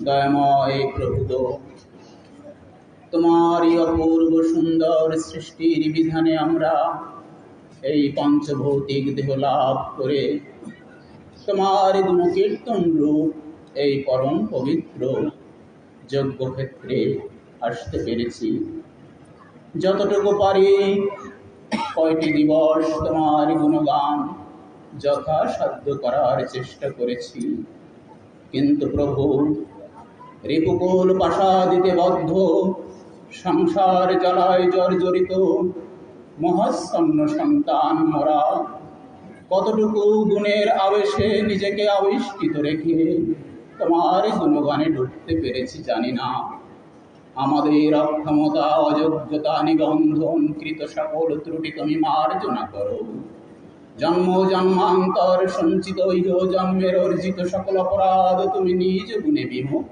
দয়াময় প্রভুত, তোমারই অপূর্ব সুন্দর সৃষ্টির বিধানে আমরা এই পঞ্চভৌতিক দেহ লাভ করে তোমার গুণকীর্তন রূপ এই পরম পবিত্র যজ্ঞক্ষেত্রে আসতে পেরেছি। যতটুকু পারি কয়টি দিবস তোমার গুণগান যথাসাধ্য করার চেষ্টা করেছি, কিন্তু প্রভু রিপুকুল পাশাদিতে বদ্ধ সংসার জ্বালায় জর্জরিত মহাচ্ছন্ন সন্তান মোরা কতটুকু গুণের আবেশে নিজেকে আবিষ্কৃত রেখে তোমার গুণগানে ঢুকতে পেরেছি জানি না। আমাদের অক্ষমতা, অযোগ্যতা, নিবন্ধন কৃত সকল ত্রুটি তুমি মার্জনা করো। জন্ম জন্মান্তর সঞ্চিত ইহ জন্মের অর্জিত সকল অপরাধ তুমি নিজ গুণে বিমুখ